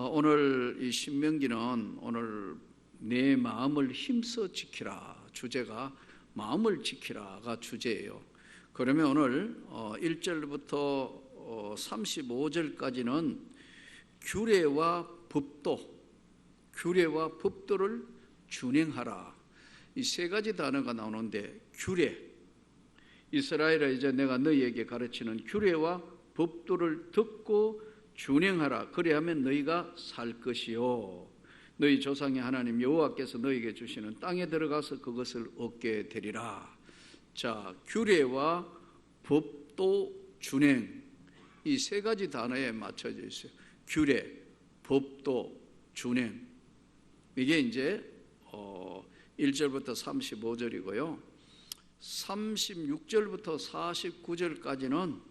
오늘 이 신명기는 오늘 내 마음을 힘써 지키라, 주제가 마음을 지키라가 주제예요. 그러면 오늘 1절부터 35절까지는 규례와 법도를 준행하라, 이 세 가지 단어가 나오는데, 규례, 이스라엘아 이제 내가 너희에게 가르치는 규례와 법도를 듣고 준행하라. 그래야만 너희가 살 것이요, 너희 조상의 하나님 여호와께서 너희에게 주시는 땅에 들어가서 그것을 얻게 되리라. 자, 규례와 법도, 준행, 이 세 가지 단어에 맞춰져 있어요. 규례, 법도, 준행. 이게 이제 1절부터 35절이고요. 36절부터 49절까지는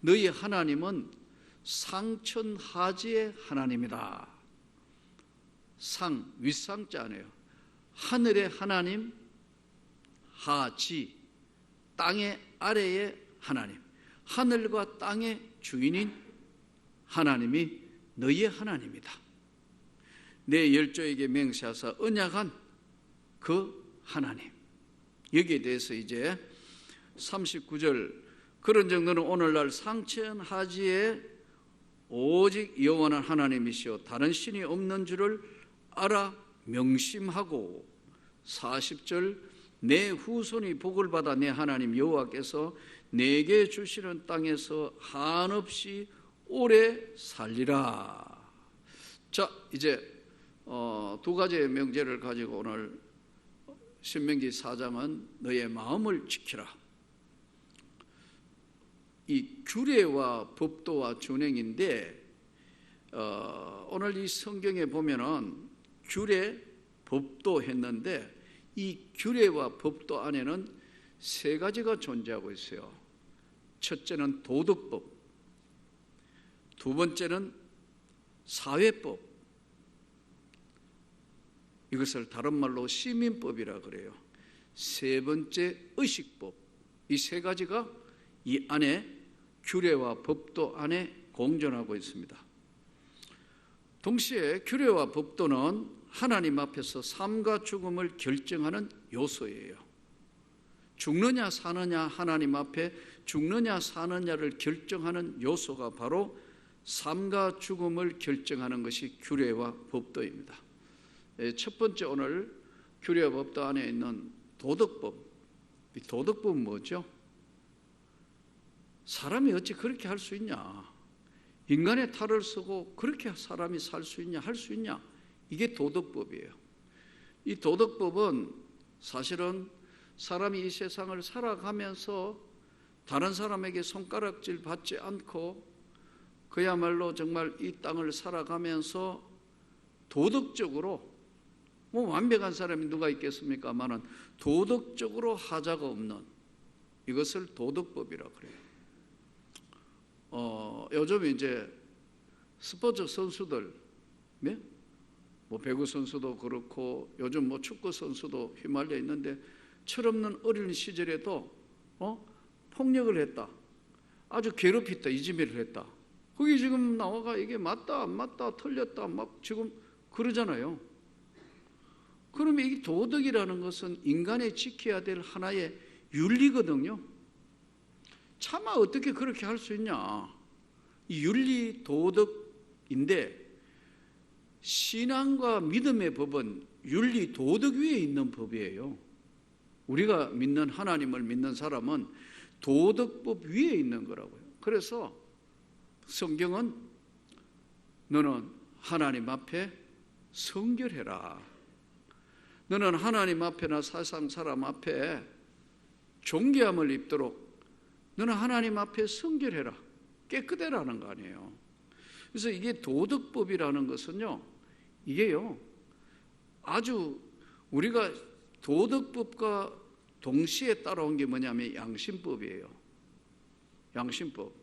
너희 하나님은 상천하지의 하나님이다. 상, 윗상자 아니에요. 하늘의 하나님, 하지, 땅의 아래의 하나님, 하늘과 땅의 주인인 하나님이 너희의 하나님이다. 내 열조에게 맹세하사 언약한 그 하나님. 여기에 대해서 이제 39절, 그런즉 너는 오늘날 상천하지에 오직 여호와는 하나님이시요 다른 신이 없는 줄을 알아 명심하고, 40절, 내 후손이 복을 받아 내 하나님 여호와께서 내게 주시는 땅에서 한없이 오래 살리라. 자, 이제 두 가지의 명제를 가지고 오늘 신명기 4장은 너의 마음을 지키라. 이 규례와 법도와 준행인데, 오늘 이 성경에 보면은 규례, 법도 했는데, 이 규례와 법도 안에는 세 가지가 존재하고 있어요. 첫째는 도덕법, 두 번째는 사회법, 이것을 다른 말로 시민법이라 그래요. 세 번째 의식법. 이 세 가지가 이 안에, 규례와 법도 안에 공존하고 있습니다. 동시에 규례와 법도는 하나님 앞에서 삶과 죽음을 결정하는 요소예요. 죽느냐 사느냐, 하나님 앞에 죽느냐 사느냐를 결정하는 요소가 바로 삶과 죽음을 결정하는 것이 규례와 법도입니다. 첫 번째, 오늘 규례와 법도 안에 있는 도덕법. 이 도덕법은 뭐죠? 사람이 어찌 그렇게 할 수 있냐? 인간의 탈을 쓰고 그렇게 사람이 살 수 있냐, 할 수 있냐? 이게 도덕법이에요. 이 도덕법은 사실은 사람이 이 세상을 살아가면서 다른 사람에게 손가락질 받지 않고, 그야말로 정말 이 땅을 살아가면서 도덕적으로, 완벽한 사람이 누가 있겠습니까마는 도덕적으로 하자가 없는, 이것을 도덕법이라 그래요. 요즘 이제 스포츠 선수들, 배구 선수도 그렇고 요즘 축구 선수도 휘말려 있는데, 철없는 어린 시절에도 폭력을 했다, 아주 괴롭혔다, 이지매를 했다. 그게 지금 나와가 이게 맞다 안 맞다, 틀렸다 막 지금 그러잖아요. 그러면 이 도덕이라는 것은 인간이 지켜야 될 하나의 윤리거든요. 차마 어떻게 그렇게 할 수 있냐? 이 윤리 도덕인데, 신앙과 믿음의 법은 윤리 도덕 위에 있는 법이에요. 우리가 믿는 하나님을 믿는 사람은 도덕법 위에 있는 거라고요. 그래서 성경은 너는 하나님 앞에 성결해라. 너는 하나님 앞에나 세상 사람 앞에 존귀함을 입도록 너는 하나님 앞에 성결해라, 깨끗해라는 거 아니에요. 그래서 이게 도덕법이라는 것은요, 이게요, 아주 우리가 도덕법과 동시에 따라온 게 뭐냐면 양심법이에요. 양심법.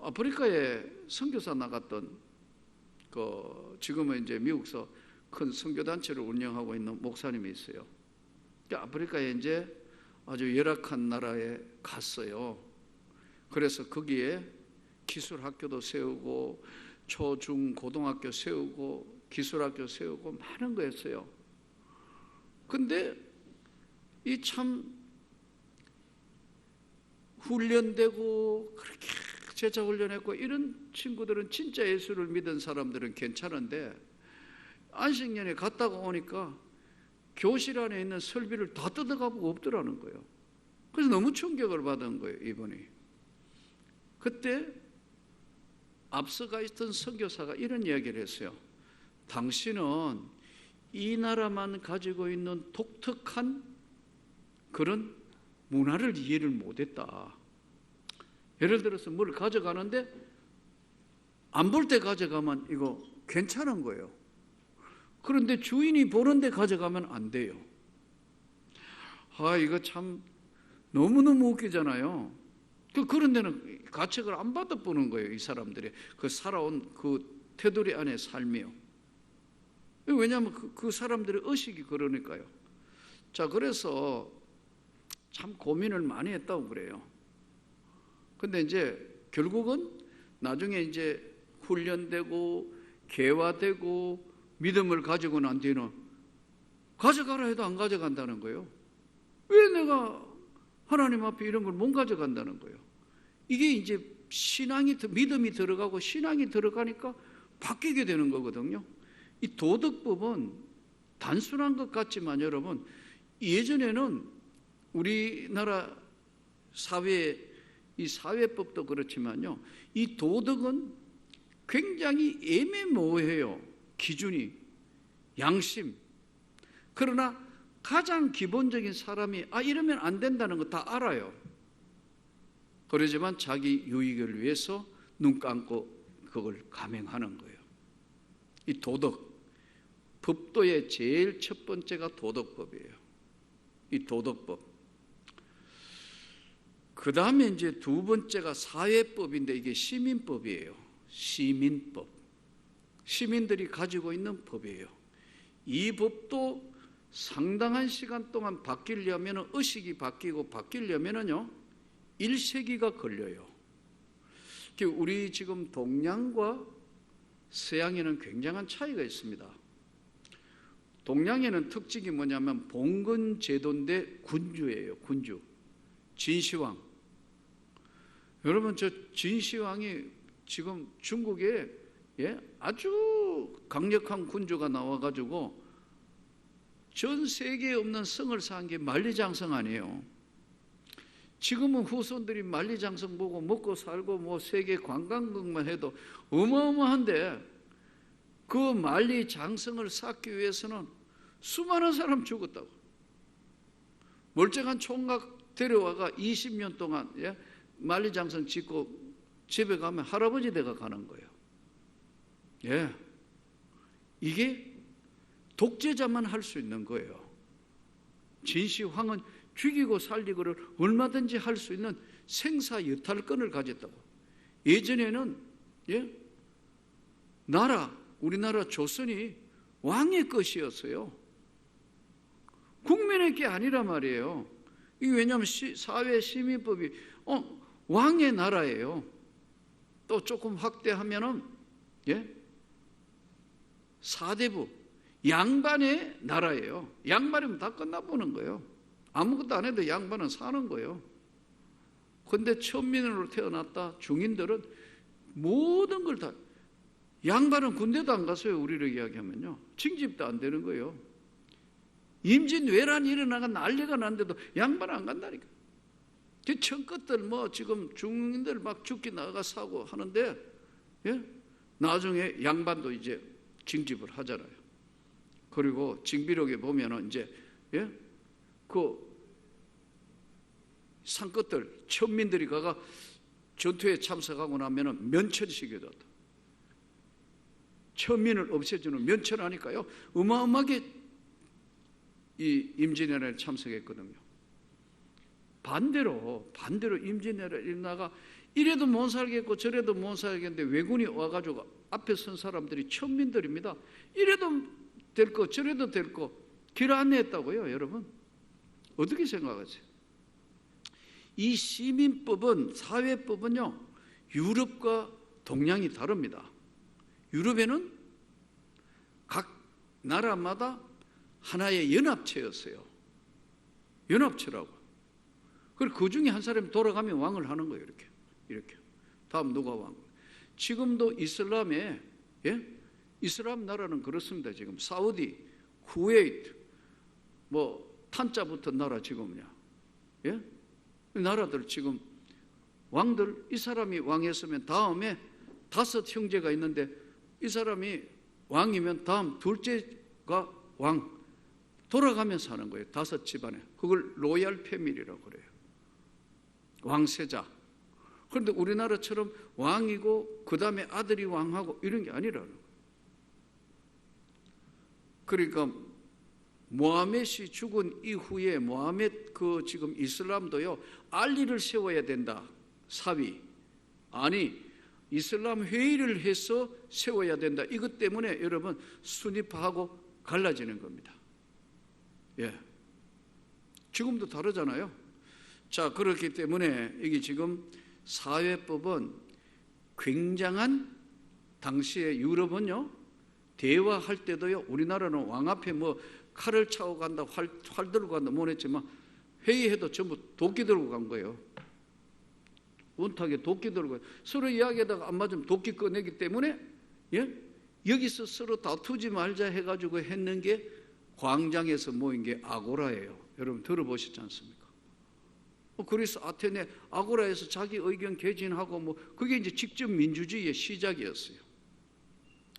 아프리카에 선교사 나갔던 지금은 이제 미국서 큰 선교단체를 운영하고 있는 목사님이 있어요. 아프리카에 이제 아주 열악한 나라에 갔어요. 그래서 거기에 기술학교도 세우고 초, 중, 고등학교 세우고 기술학교 세우고 많은 거 했어요. 근데 이 참 훈련되고 그렇게 제자 훈련했고 이런 친구들은 진짜 예수를 믿은 사람들은 괜찮은데 안식년에 갔다가 오니까 교실 안에 있는 설비를 다 뜯어가고 없더라는 거예요. 그래서 너무 충격을 받은 거예요, 이분이. 그때 앞서가 있던 선교사가 이런 이야기를 했어요. 당신은 이 나라만 가지고 있는 독특한 그런 문화를 이해를 못했다. 예를 들어서 뭘 가져가는데 안 볼 때 가져가면 이거 괜찮은 거예요. 그런데 주인이 보는데 가져가면 안 돼요. 이거 참 너무너무 웃기잖아요. 그런 데는 가책을 안 받아보는 거예요. 이 사람들이 그 살아온 그 테두리 안의 삶이요. 왜냐하면 그 사람들의 의식이 그러니까요. 자, 그래서 참 고민을 많이 했다고 그래요. 근데 이제 결국은 나중에 이제 훈련되고 개화되고 믿음을 가지고 난 뒤는 가져가라 해도 안 가져간다는 거예요. 왜 내가 하나님 앞에 이런 걸 못 가져간다는 거예요. 이게 이제 믿음이 들어가고 신앙이 들어가니까 바뀌게 되는 거거든요. 이 도덕법은 단순한 것 같지만 여러분, 예전에는 우리나라 이 사회법도 그렇지만요, 이 도덕은 굉장히 애매모호해요. 기준이, 양심. 그러나 가장 기본적인 사람이 이러면 안 된다는 거 다 알아요. 그러지만 자기 유익을 위해서 눈 감고 그걸 감행하는 거예요. 이 도덕, 법도의 제일 첫 번째가 도덕법이에요. 이 도덕법. 그 다음에 이제 두 번째가 사회법인데 이게 시민법이에요. 시민법. 시민들이 가지고 있는 법이에요. 이 법도 상당한 시간 동안 바뀌려면 의식이 바뀌려면요 1세기가 걸려요. 우리 지금 동양과 서양에는 굉장한 차이가 있습니다. 동양에는 특징이 뭐냐면 봉건 제도인데 군주예요. 군주. 진시황. 여러분, 저 진시황이 지금 중국에 아주 강력한 군주가 나와가지고 전 세계에 없는 성을 쌓은 게 만리장성 아니에요. 지금은 후손들이 만리장성 보고 먹고 살고 뭐 세계 관광객만 해도 어마어마한데 그 만리장성을 쌓기 위해서는 수많은 사람 죽었다고. 멀쩡한 총각 데려와가 20년 동안 만리장성 짓고 집에 가면 할아버지 댁에 가는 거예요. 이게 독재자만 할 수 있는 거예요. 진시황은 죽이고 살리고를 얼마든지 할 수 있는 생사여탈권을 가졌다고. 예전에는 우리나라 조선이 왕의 것이었어요. 국민의 게 아니란 말이에요. 이게 왜냐하면 사회 시민법이 왕의 나라예요. 또 조금 확대하면은 사대부 양반의 나라예요. 양반이면 다 끝나보는 거예요. 아무것도 안 해도 양반은 사는 거예요. 그런데 천민으로 태어났다 중인들은 모든 걸 다, 양반은 군대도 안 갔어요. 우리를 이야기하면요, 징집도 안 되는 거예요. 임진왜란이 일어나가 난리가 났는데도 양반은 안 간다니까. 청끝들 지금 중인들 막 죽기 나가 사고 하는데 나중에 양반도 이제 징집을 하잖아요. 그리고 징비록에 보면은 이제 그 산끝들 천민들이 가가 전투에 참석하고 나면은 면천식이다. 천민을 없애주는 면천하니까요 어마어마하게 이 임진왜란에 참석했거든요. 반대로 임진왜란에 일어나가 이래도 못 살겠고 저래도 못 살겠는데 왜군이 와가지고 앞에 선 사람들이 천민들입니다. 이래도 될 거 저래도 될 거 길 안내했다고요. 여러분 어떻게 생각하세요? 이 시민법은, 사회법은요 유럽과 동양이 다릅니다. 유럽에는 각 나라마다 하나의 연합체였어요. 연합체라고. 그리고 그 중에 한 사람이 돌아가면 왕을 하는 거예요. 이렇게. 다음 누가 왕? 지금도 이슬람에, 이슬람 나라는 그렇습니다. 지금 사우디, 쿠웨이트, 탄자 붙은 나라 지금요. 나라들 지금 왕들, 이 사람이 왕이었으면 다음에 5 형제가 있는데 이 사람이 왕이면 다음 둘째가 왕, 돌아가면서 하는 거예요. 5 집안에. 그걸 로얄 패밀리라고 그래요. 왕세자. 그런데 우리나라처럼 왕이고 그 다음에 아들이 왕하고 이런 게 아니라는 거예요. 그러니까 모하멧이 죽은 이후에 모하멧 지금 이슬람도요, 알리를 세워야 된다. 사위. 아니, 이슬람 회의를 해서 세워야 된다. 이것 때문에 여러분 순위파하고 갈라지는 겁니다. 지금도 다르잖아요. 자, 그렇기 때문에 이게 지금 사회법은 굉장한, 당시에 유럽은요, 대화할 때도요, 우리나라는 왕 앞에 칼을 차고 간다, 활 들고 간다 못 했지만 회의해도 전부 도끼 들고 간 거예요. 원탁에 도끼 들고 서로 이야기하다가 안 맞으면 도끼 꺼내기 때문에 여기서 서로 다투지 말자 해가지고 했는 게 광장에서 모인 게 아고라예요. 여러분 들어보셨지 않습니까? 그래서 아테네 아고라에서 자기 의견 개진하고 그게 이제 직접 민주주의의 시작이었어요.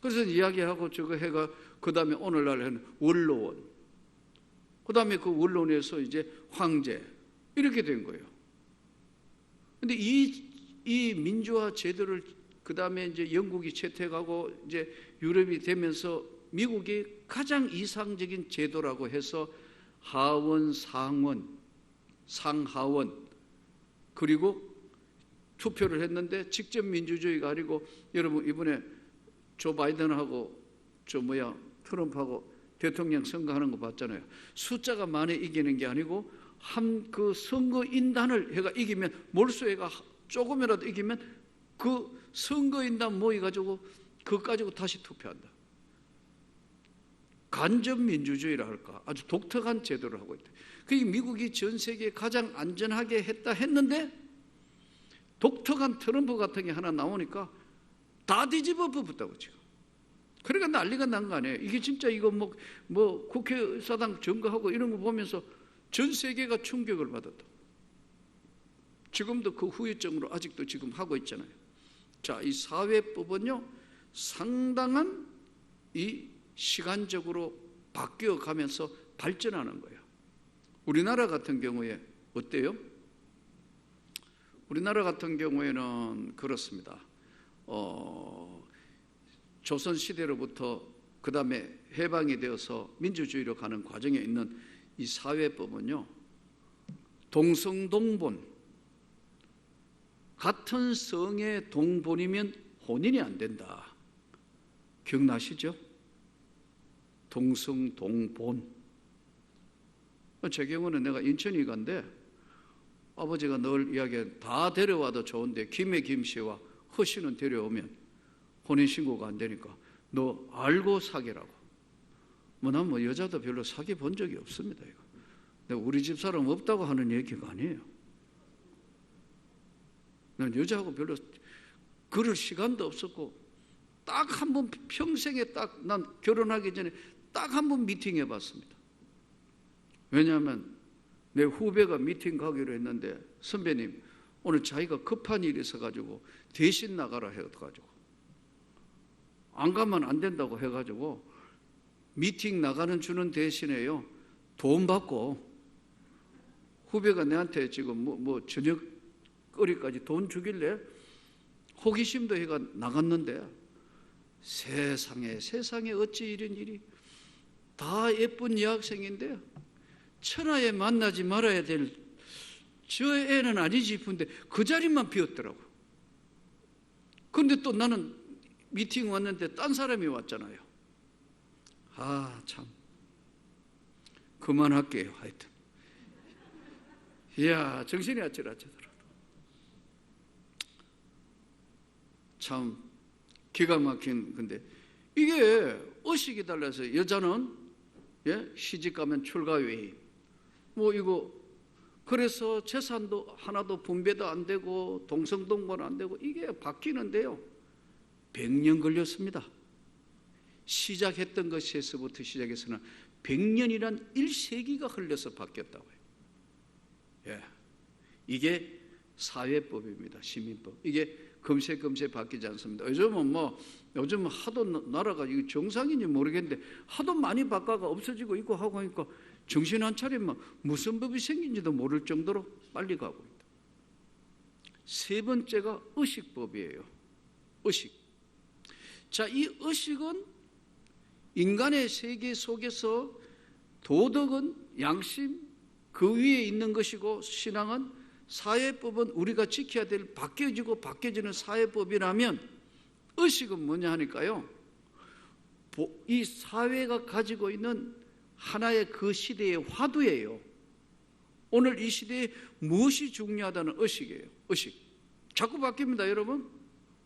그래서 이야기하고 저거 해가 그 다음에 오늘날 원로원, 그 다음에 그 원로원에서 이제 황제 이렇게 된 거예요. 근데 이 민주화 제도를 그 다음에 이제 영국이 채택하고 이제 유럽이 되면서 미국이 가장 이상적인 제도라고 해서 하원, 상원, 상하원 그리고 투표를 했는데 직접 민주주의가 아니고 여러분 이번에 조 바이든하고 트럼프하고 대통령 선거하는 거 봤잖아요. 숫자가 많이 이기는 게 아니고 그 선거인단을 해가 이기면 몰수해가 조금이라도 이기면 그 선거인단 모여가지고 그거 가지고 다시 투표한다. 간접민주주의라 할까? 아주 독특한 제도를 하고 있다. 그게 미국이 전 세계에 가장 안전하게 했는데 독특한 트럼프 같은 게 하나 나오니까 다 뒤집어 엎었다고 지금. 그러니까 난리가 난 거 아니에요. 이게 진짜 이거 국회의사당 점거하고 이런 거 보면서 전 세계가 충격을 받았다. 지금도 그 후유증으로 아직도 지금 하고 있잖아요. 자, 이 사회법은요, 상당한 이 시간적으로 바뀌어 가면서 발전하는 거예요. 우리나라 같은 경우에 어때요? 우리나라 같은 경우에는 그렇습니다. 조선시대로부터 그 다음에 해방이 되어서 민주주의로 가는 과정에 있는 이 사회법은요, 동성동본, 같은 성의 동본이면 혼인이 안 된다. 기억나시죠? 동성동본. 제 경우는 내가 인천이간데 아버지가 늘 이야기해, 다 데려와도 좋은데 김의 김씨와 허씨는 데려오면 혼인신고가 안 되니까 너 알고 사귀라고. 난 여자도 별로 사귀 본 적이 없습니다. 이거. 내가 우리 집 사람 없다고 하는 얘기가 아니에요. 난 여자하고 별로 그럴 시간도 없었고 딱 한 번 평생에 난 결혼하기 전에 딱 한 번 미팅해 봤습니다. 왜냐하면 내 후배가 미팅 가기로 했는데 선배님 오늘 자기가 급한 일이 있어가지고 대신 나가라 해가지고 안 가면 안 된다고 해가지고 미팅 나가는 주는 대신에요 돈 받고 후배가 내한테 지금 저녁거리까지 돈 주길래 호기심도 해가 나갔는데 세상에 어찌 이런 일이 다 예쁜 여학생인데 천하에 만나지 말아야 될 저 애는 아니지 싶은데 그 자리만 비었더라고. 그런데 또 나는 미팅 왔는데 딴 사람이 왔잖아요. 참 그만할게요. 하여튼 이야 정신이 아찔아찔하더라도 참 기가 막힌 건데, 이게 의식이 달라서 여자는 시집 가면 출가외인, 뭐 이거 그래서 재산도 하나도 분배도 안 되고 동성동본 안 되고 이게 바뀌는데요, 100년 걸렸습니다. 시작했던 것에서부터 시작해서는 100년이란 1세기가 흘려서 바뀌었다고요. 이게 사회법입니다. 시민법. 이게 금세 바뀌지 않습니다. 요즘은 하도 나라가 이거 정상인지 모르겠는데 하도 많이 바꿔가 없어지고 있고 하고 하니까 정신 안 차리면 무슨 법이 생긴지도 모를 정도로 빨리 가고 있다. 세 번째가 의식법이에요. 의식. 자, 이 의식은 인간의 세계 속에서 도덕은 양심 그 위에 있는 것이고, 신앙은 사회법은 우리가 지켜야 될 바뀌어지는 사회법이라면, 의식은 뭐냐 하니까요, 이 사회가 가지고 있는 하나의 그 시대의 화두예요. 오늘 이 시대에 무엇이 중요하다는 의식이에요. 의식. 자꾸 바뀝니다, 여러분.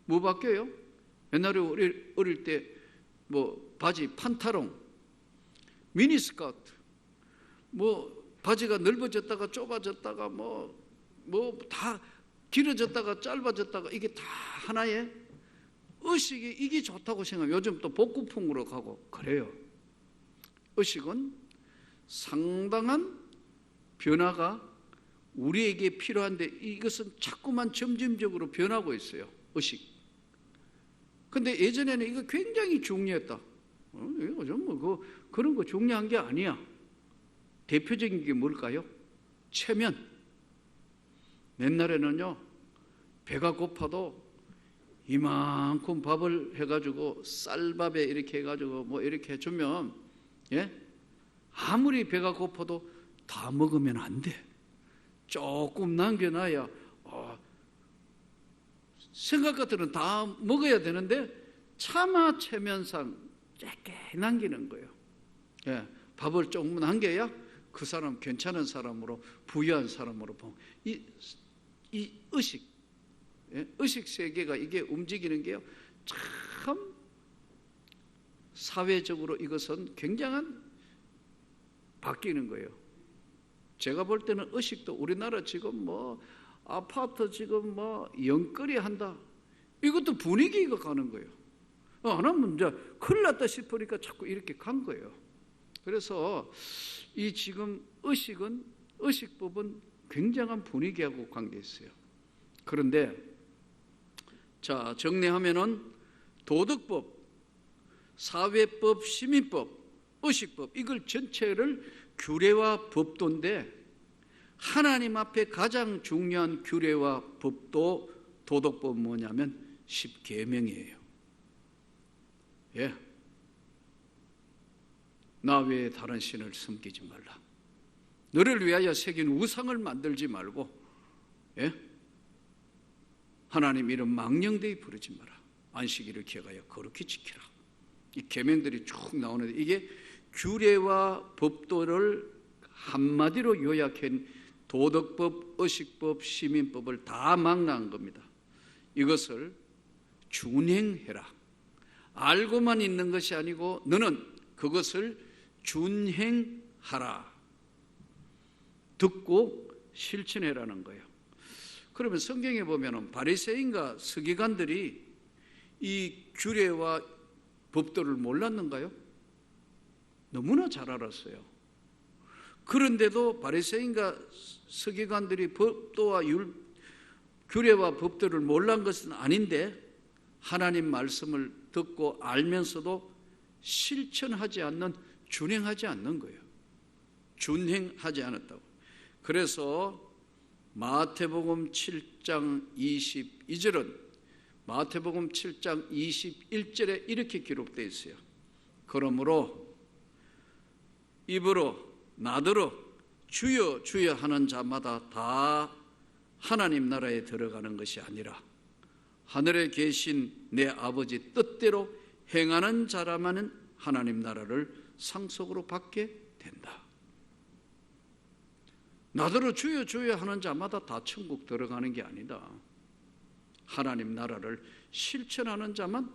뭐 바뀌어요? 옛날에 어릴 때 바지 판타롱, 미니스커트, 바지가 넓어졌다가 좁아졌다가 다 길어졌다가 짧아졌다가, 이게 다 하나의 의식이 이게 좋다고 생각해요. 요즘 또 복고풍으로 가고 그래요. 의식은 상당한 변화가 우리에게 필요한데, 이것은 자꾸만 점진적으로 변하고 있어요. 의식. 근데 예전에는 이거 굉장히 중요했다. 요즘 그런 거 중요한 게 아니야. 대표적인 게 뭘까요? 체면. 옛날에는요, 배가 고파도 이만큼 밥을 해가지고 쌀밥에 이렇게 해가지고 이렇게 해주면, 아무리 배가 고파도 다 먹으면 안 돼. 조금 남겨놔야 생각 같으면 다 먹어야 되는데, 차마 체면상 짧게 남기는 거예요. 밥을 조금 남겨야 그 사람 괜찮은 사람으로, 부유한 사람으로 보면, 이 의식, 의식 세계가 이게 움직이는 게요, 참 사회적으로 이것은 굉장한 바뀌는 거예요. 제가 볼 때는 의식도 우리나라 지금 아파트 지금 영끌이 한다, 이것도 분위기가 가는 거예요. 하나는 이제 큰일 났다 싶으니까 자꾸 이렇게 간 거예요. 그래서 이 지금 의식법은 굉장한 분위기하고 관계 있어요. 그런데 자, 정리하면은 도덕법, 사회법, 시민법, 의식법, 이걸 전체를 규례와 법도인데, 하나님 앞에 가장 중요한 규례와 법도 도덕법은 뭐냐면 10계명이에요. 나 외에 다른 신을 섬기지 말라. 너를 위하여 새긴 우상을 만들지 말고, 하나님 이름 망령되이 부르지 마라. 안식일을 기억하여 거룩히 지키라. 이 계명들이 쭉 나오는데, 이게 규례와 법도를 한마디로 요약한 도덕법, 의식법, 시민법을 다 망라한 겁니다. 이것을 준행해라. 알고만 있는 것이 아니고 너는 그것을 준행하라. 듣고 실천해라는 거예요. 그러면 성경에 보면 바리새인과 서기관들이 이 규례와 법도를 몰랐는가요? 너무나 잘 알았어요. 그런데도 바리새인과 서기관들이 법도와 규례와 법도를 몰란 것은 아닌데, 하나님 말씀을 듣고 알면서도 실천하지 않는, 준행하지 않는 거예요. 준행하지 않았다고. 그래서 마태복음 7장 22절은 마태복음 7장 21절에 이렇게 기록되어 있어요. 그러므로 입으로 나더러 주여 주여 하는 자마다 다 하나님 나라에 들어가는 것이 아니라 하늘에 계신 내 아버지 뜻대로 행하는 자라만은 하나님 나라를 상속으로 받게 된다. 나더러 주여 주여 하는 자마다 다 천국 들어가는 게 아니다. 하나님 나라를 실천하는 자만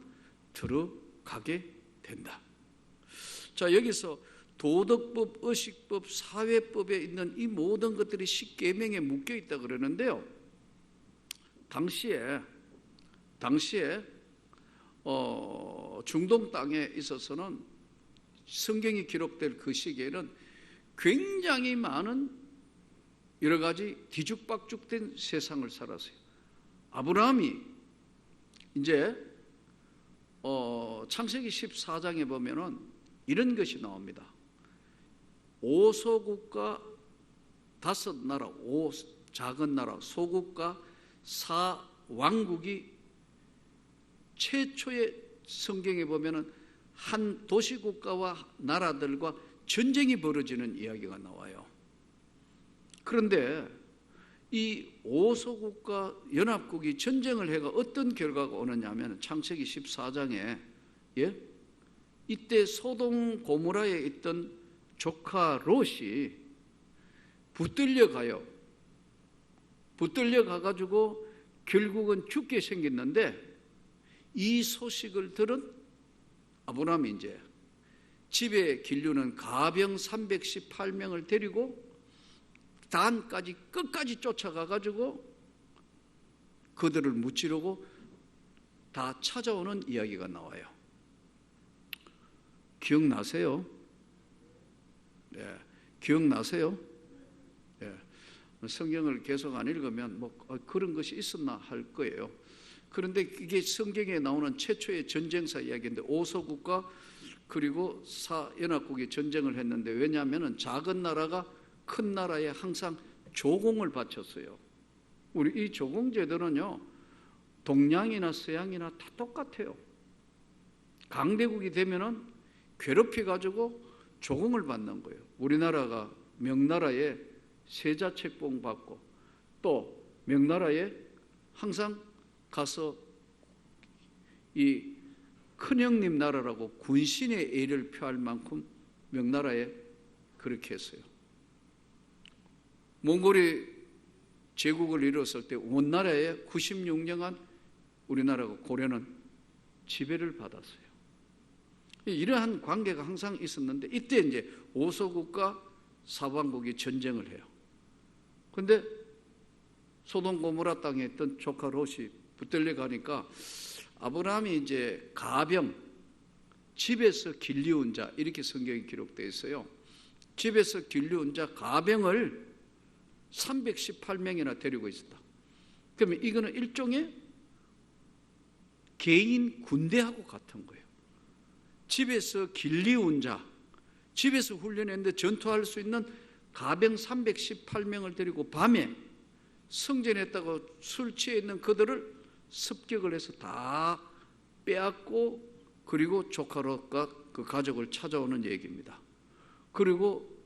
들어가게 된다. 자, 여기서 도덕법, 의식법, 사회법에 있는 이 모든 것들이 십계명에 묶여 있다 그러는데요. 당시에 중동 땅에 있어서는 성경이 기록될 그 시기에는 굉장히 많은 여러 가지 뒤죽박죽된 세상을 살았어요. 아브라함이 이제 창세기 14장에 보면은 이런 것이 나옵니다. 5소국과 5나라, 5 작은 나라, 소국과 4 왕국이 최초의 성경에 보면은 한 도시국가와 나라들과 전쟁이 벌어지는 이야기가 나와요. 그런데 이 5소국과 연합국이 전쟁을 해가 어떤 결과가 오느냐 하면 창세기 14장에 이때 소돔 고모라에 있던 조카 롯이 붙들려 가가지고 결국은 죽게 생겼는데, 이 소식을 들은 아브라함이 이제 집에 기르는 가병 318명을 데리고 단까지 끝까지 쫓아가가지고 그들을 무찌르고 다 찾아오는 이야기가 나와요. 기억나세요? 네, 기억나세요? 네. 성경을 계속 안 읽으면 뭐 그런 것이 있었나 할 거예요. 그런데 이게 성경에 나오는 최초의 전쟁사 이야기인데, 5소국과 그리고 4연합국이 전쟁을 했는데, 왜냐하면 작은 나라가 큰 나라에 항상 조공을 바쳤어요. 우리 이 조공제도는요, 동양이나 서양이나 다 똑같아요. 강대국이 되면은 괴롭히 가지고 조공을 받는 거예요. 우리나라가 명나라에 세자책봉 받고, 또 명나라에 항상 가서 이 큰형님 나라라고 군신의 예를 표할 만큼 명나라에 그렇게 했어요. 몽골이 제국을 이뤘을 때 원나라에 96년간 우리나라가 고려는 지배를 받았어요. 이러한 관계가 항상 있었는데, 이때 이제 5소국과 사방국이 전쟁을 해요. 그런데 소돔 고모라 땅에 있던 조카 롯이 붙들려 가니까 아브라함이 이제 가병, 집에서 길리운 자, 이렇게 성경이 기록되어 있어요. 집에서 길리운 자 가병을 318명이나 데리고 있었다. 그러면 이거는 일종의 개인 군대하고 같은 거예요. 집에서 길리운 자, 집에서 훈련했는데 전투할 수 있는 가병 318명을 데리고 밤에 성전했다고 술 취해 있는 그들을 습격을 해서 다 빼앗고, 그리고 조카 롯과 그 가족을 찾아오는 얘기입니다. 그리고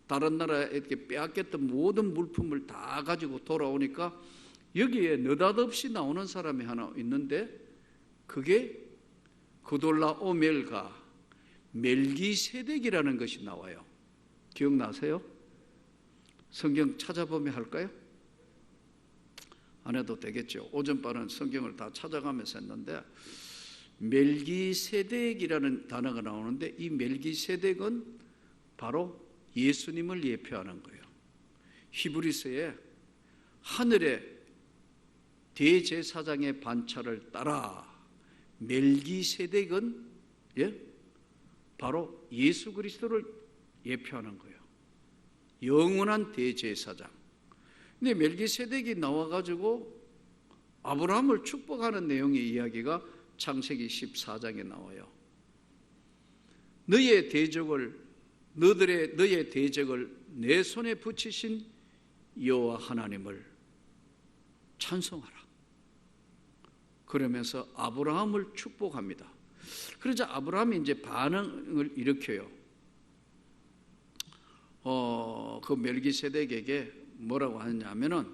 다른 나라에 이렇게 빼앗겼던 모든 물품을 다 가지고 돌아오니까 여기에 느닷없이 나오는 사람이 하나 있는데, 그게 그돌라오멜과 멜기세덱이라는 것이 나와요. 기억나세요? 성경 찾아보면 할까요? 안 해도 되겠죠. 오전반은 성경을 다 찾아가면서 했는데, 멜기세덱이라는 단어가 나오는데, 이 멜기세덱은 바로 예수님을 예표하는 거예요. 히브리서에 하늘의 대제사장의 반차를 따라 멜기세덱은 바로 예수 그리스도를 예표하는 거예요. 영원한 대제사장. 근데 멜기세덱이 나와가지고 아브라함을 축복하는 내용의 이야기가 창세기 14장에 나와요. 너의 대적을 내 손에 붙이신 여호와 하나님을 찬송하라. 그러면서 아브라함을 축복합니다. 그러자 아브라함이 이제 반응을 일으켜요. 그 멜기세덱에게 뭐라고 하느냐 하면은,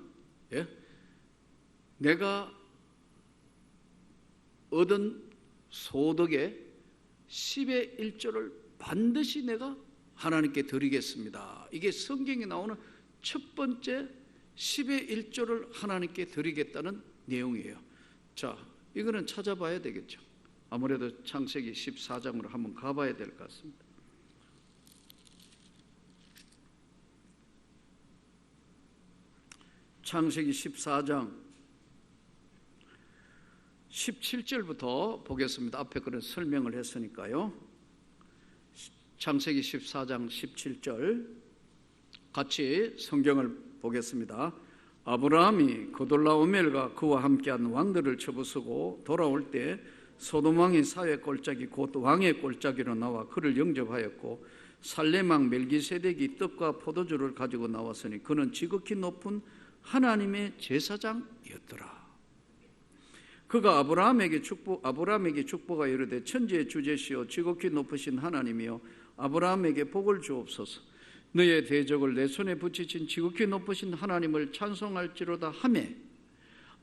내가 얻은 소득의 10의 1조를 반드시 내가 하나님께 드리겠습니다. 이게 성경에 나오는 첫 번째 10의 1조를 하나님께 드리겠다는 내용이에요. 자, 이거는 찾아봐야 되겠죠. 아무래도 창세기 14장으로 한번 가봐야 될 것 같습니다. 창세기 14장 17절부터 보겠습니다. 앞에 그런 설명을 했으니까요. 창세기 14장 17절 같이 성경을 보겠습니다. 아브라함이 그돌라오멜과 그와 함께한 왕들을 쳐부수고 돌아올 때 소돔 왕이 사회 꼴짝이 곧 왕의 꼴짝이로 나와 그를 영접하였고 살레망 멜기세덱이 떡과 포도주를 가지고 나왔으니 그는 지극히 높은 하나님의 제사장이었더라. 그가 아브라함에게 축복하여 이르되 천지의 주제시오 지극히 높으신 하나님이여 아브라함에게 복을 주옵소서. 너의 대적을 내 손에 붙이신 지극히 높으신 하나님을 찬송할지로다 하매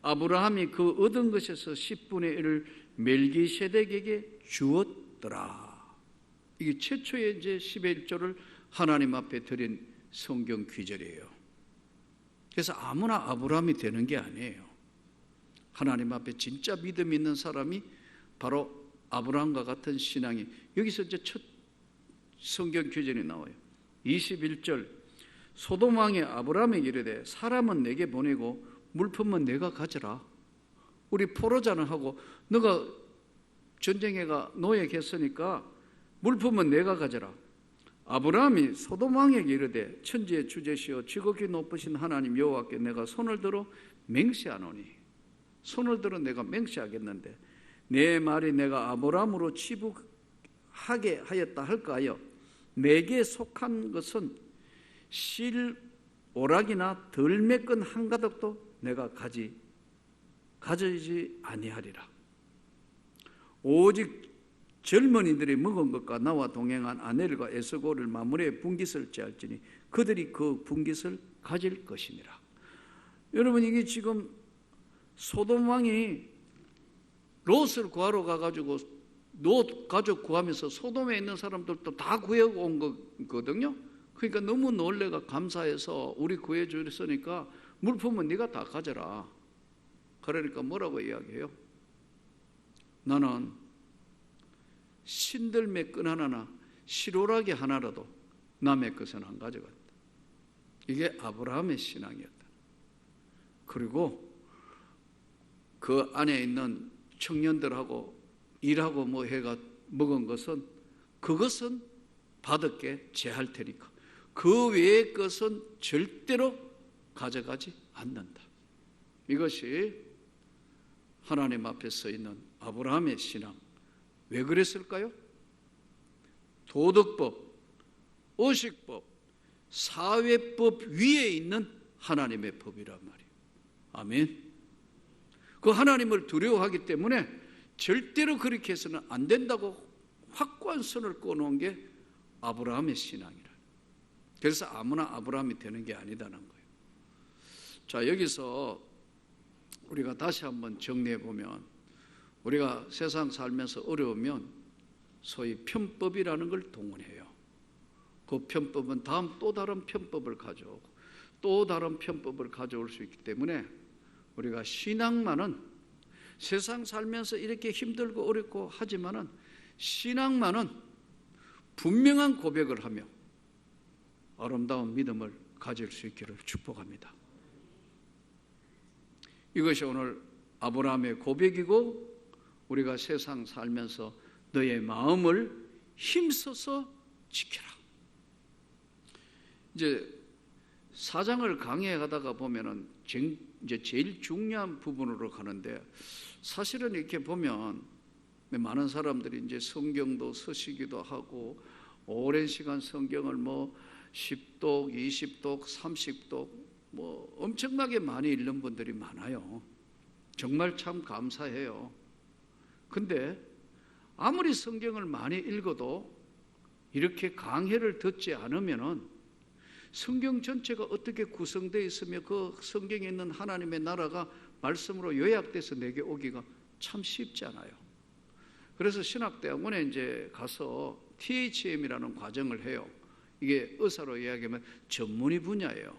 아브라함이 그 얻은 것에서 10분의 1을 멜기세덱에게 주었더라. 이게 최초의 이제 10의 1조를 하나님 앞에 드린 성경 귀절이에요. 그래서 아무나 아브라함이 되는 게 아니에요. 하나님 앞에 진짜 믿음 있는 사람이 바로 아브라함과 같은 신앙이, 여기서 이제 첫 성경 규정이 나와요. 21절 소돔 왕이 아브라함에게 이르되 사람은 내게 보내고 물품은 내가 가져라. 우리 포로자는 하고 너가 전쟁에가 노예겠으니까 물품은 내가 가져라. 아브라함이 소돔 왕에게 이르되 천지의 주제시여 지극히 높으신 하나님 여호와께 내가 손을 들어 맹세하노니, 손을 들어 내가 맹세하겠는데 내 말이 내가 아브라함으로 치북하게 하였다 할까하여 내게 속한 것은 실 오락이나 덜 매끈 한 가닥도 내가 가지지 아니하리라. 오직 젊은이들이 먹은 것과 나와 동행한 아넬과 에스골을 마물에 분깃을 째할지니 그들이 그 분깃을 가질 것이니라. 여러분, 이게 지금 소돔 왕이 롯을 구하러 가가지고 롯 가족 구하면서 소돔에 있는 사람들도 다 구해고 온 거거든요. 그러니까 너무 놀래가 감사해서 우리 구해주셨으니까 물품은 네가 다 가져라. 그러니까 뭐라고 이야기해요? 나는 신들매 끈 하나나 실오라기 하나라도 남의 것은 안 가져갔다. 이게 아브라함의 신앙이었다. 그리고 그 안에 있는 청년들하고 일하고 뭐 해가 먹은 것은 그것은 받을게 제할 테니까 그 외의 것은 절대로 가져가지 않는다. 이것이 하나님 앞에 서 있는 아브라함의 신앙. 왜 그랬을까요? 도덕법, 의식법, 사회법 위에 있는 하나님의 법이란 말이에요. 아멘. 그 하나님을 두려워하기 때문에 절대로 그렇게 해서는 안 된다고 확고한 선을 꺼놓은 게 아브라함의 신앙이라. 그래서 아무나 아브라함이 되는 게 아니다는 거예요. 자, 여기서 우리가 다시 한번 정리해 보면 우리가 세상 살면서 어려우면 소위 편법이라는 걸 동원해요. 그 편법은 다음 또 다른 편법을 가져오고 또 다른 편법을 가져올 수 있기 때문에 우리가 신앙만은 세상 살면서 이렇게 힘들고 어렵고 하지만은 신앙만은 분명한 고백을 하며 아름다운 믿음을 가질 수 있기를 축복합니다. 이것이 오늘 아브라함의 고백이고 우리가 세상 살면서 너의 마음을 힘써서 지켜라. 이제 사장을 강의해 가다가 보면은 이제 제일 중요한 부분으로 가는데 사실은 이렇게 보면 많은 사람들이 이제 성경도 서시기도 하고 오랜 시간 성경을 뭐 10독, 20독, 30독 뭐 엄청나게 많이 읽는 분들이 많아요. 정말 참 감사해요. 근데 아무리 성경을 많이 읽어도 이렇게 강해를 듣지 않으면은 성경 전체가 어떻게 구성되어 있으며 그 성경에 있는 하나님의 나라가 말씀으로 요약돼서 내게 오기가 참 쉽지 않아요. 그래서 신학대학원에 이제 가서 THM이라는 과정을 해요. 이게 의사로 이야기하면 전문의 분야예요.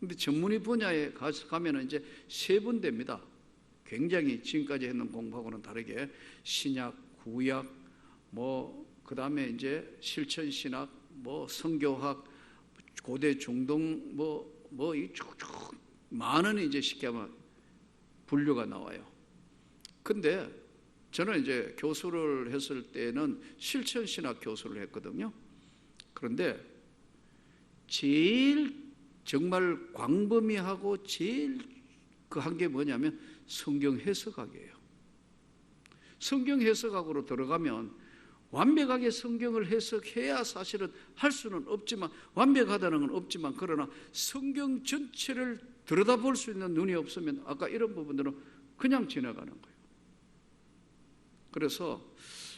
근데 전문의 분야에 가면은 이제 세 분대입니다. 굉장히 지금까지 했는 공부하고는 다르게 신약, 구약, 그 다음에 이제 실천 신학, 성교학, 고대 중동, 이 쭉쭉 많은 이제 쉽게 하면 분류가 나와요. 근데 저는 이제 교수를 했을 때는 실천 신학 교수를 했거든요. 그런데 제일 정말 광범위하고 제일 그 한 게 뭐냐면 성경 해석학이에요. 성경 해석학으로 들어가면 완벽하게 성경을 해석해야 사실은 할 수는 없지만, 완벽하다는 건 없지만, 그러나 성경 전체를 들여다볼 수 있는 눈이 없으면 아까 이런 부분들은 그냥 지나가는 거예요. 그래서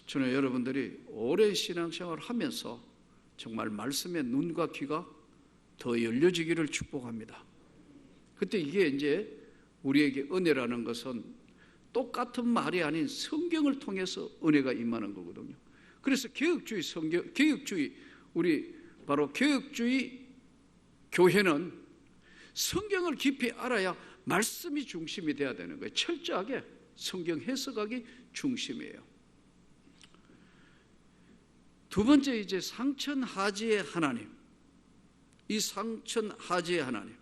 저는 여러분들이 오랜 신앙생활을 하면서 정말 말씀의 눈과 귀가 더 열려지기를 축복합니다. 그때 이게 이제 우리에게 은혜라는 것은 똑같은 말이 아닌 성경을 통해서 은혜가 임하는 거거든요. 그래서 개혁주의 우리 바로 개혁주의 교회는 성경을 깊이 알아야 말씀이 중심이 돼야 되는 거예요. 철저하게 성경 해석하기 중심이에요. 두 번째, 이제 상천하지의 하나님. 이 상천하지의 하나님,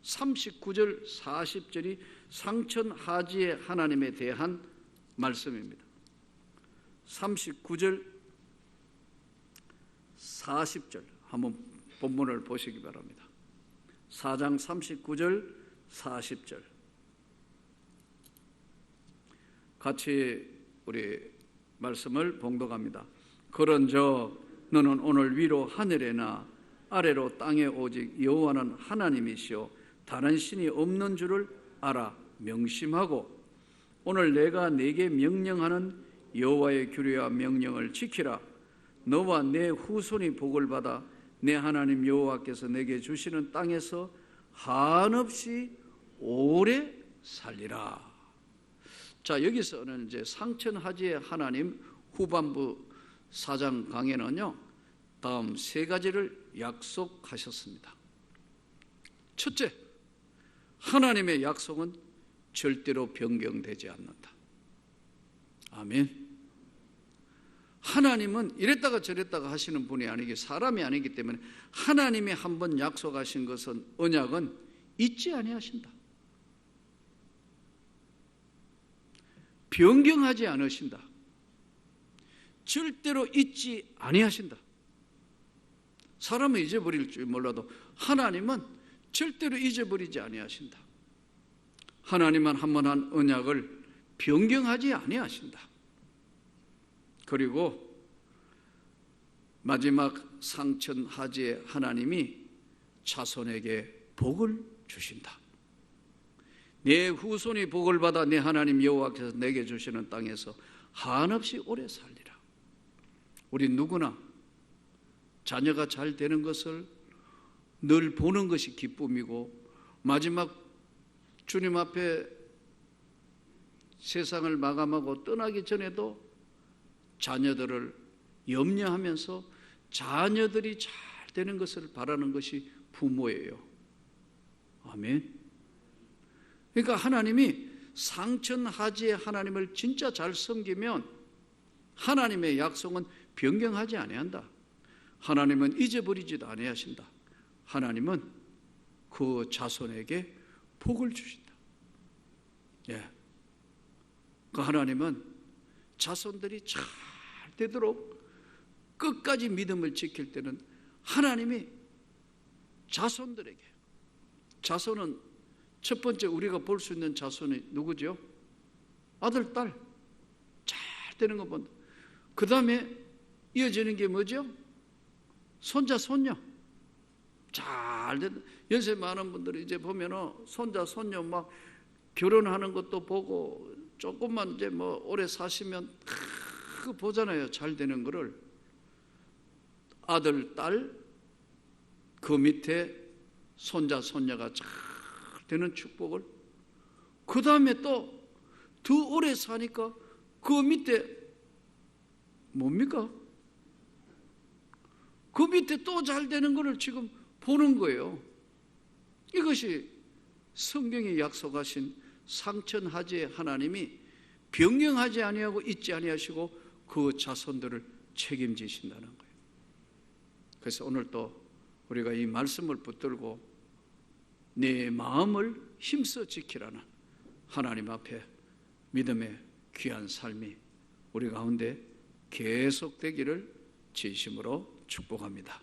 39절 40절이 상천하지의 하나님에 대한 말씀입니다. 39절 40절 한번 본문을 보시기 바랍니다. 4장 39절 40절 같이 우리 말씀을 봉독합니다. 그런저 너는 오늘 위로 하늘에나 아래로 땅에 오직 여호와는 하나님이시오 다른 신이 없는 줄을 알아 명심하고 오늘 내가 네게 명령하는 여호와의 규례와 명령을 지키라. 너와 내 후손이 복을 받아 내 하나님 여호와께서 내게 주시는 땅에서 한없이 오래 살리라. 자, 여기서는 이제 상천하지의 하나님 후반부 4장 강에는요, 다음 세 가지를 약속하셨습니다. 첫째, 하나님의 약속은 절대로 변경되지 않는다. 아멘. 하나님은 이랬다가 저랬다가 하시는 분이 아니기, 사람이 아니기 때문에 하나님이 한번 약속하신 것은, 언약은 잊지 아니하신다. 변경하지 않으신다. 절대로 잊지 아니하신다. 사람은 잊어버릴 줄 몰라도 하나님은 절대로 잊어버리지 아니하신다. 하나님은 한 번 한 언약을 변경하지 아니하신다. 그리고 마지막 상천하지의 하나님이 자손에게 복을 주신다. 내 후손이 복을 받아 내 하나님 여호와께서 내게 주시는 땅에서 한없이 오래 살리라. 우리 누구나 자녀가 잘 되는 것을 늘 보는 것이 기쁨이고, 마지막 주님 앞에 세상을 마감하고 떠나기 전에도 자녀들을 염려하면서 자녀들이 잘 되는 것을 바라는 것이 부모예요. 아멘. 그러니까 하나님이 상천하지의 하나님을 진짜 잘 섬기면 하나님의 약속은 변경하지 아니한다. 하나님은 잊어버리지도 아니하신다. 하나님은 그 자손에게 복을 주신다. 예. 그 하나님은 자손들이 잘 되도록 끝까지 믿음을 지킬 때는 하나님이 자손들에게, 자손은 첫 번째 우리가 볼 수 있는 자손이 누구죠? 아들, 딸 잘 되는 거 본다. 그 다음에 이어지는 게 뭐죠? 손자, 손녀 잘 된다. 연세 많은 분들이 이제 보면은 손자, 손녀 막 결혼하는 것도 보고, 조금만 이제 오래 사시면 그 보잖아요. 잘 되는 거를. 아들, 딸, 그 밑에 손자, 손녀가 잘 되는 축복을, 그 다음에 또 더 오래 사니까 그 밑에 뭡니까? 그 밑에 또 잘 되는 것을 지금 보는 거예요. 이것이 성경이 약속하신 상천하지에 하나님이 변경하지 아니하고 잊지 아니하시고 그 자손들을 책임지신다는 거예요. 그래서 오늘 또 우리가 이 말씀을 붙들고 내 마음을 힘써 지키라는 하나님 앞에 믿음의 귀한 삶이 우리 가운데 계속되기를 진심으로 축복합니다.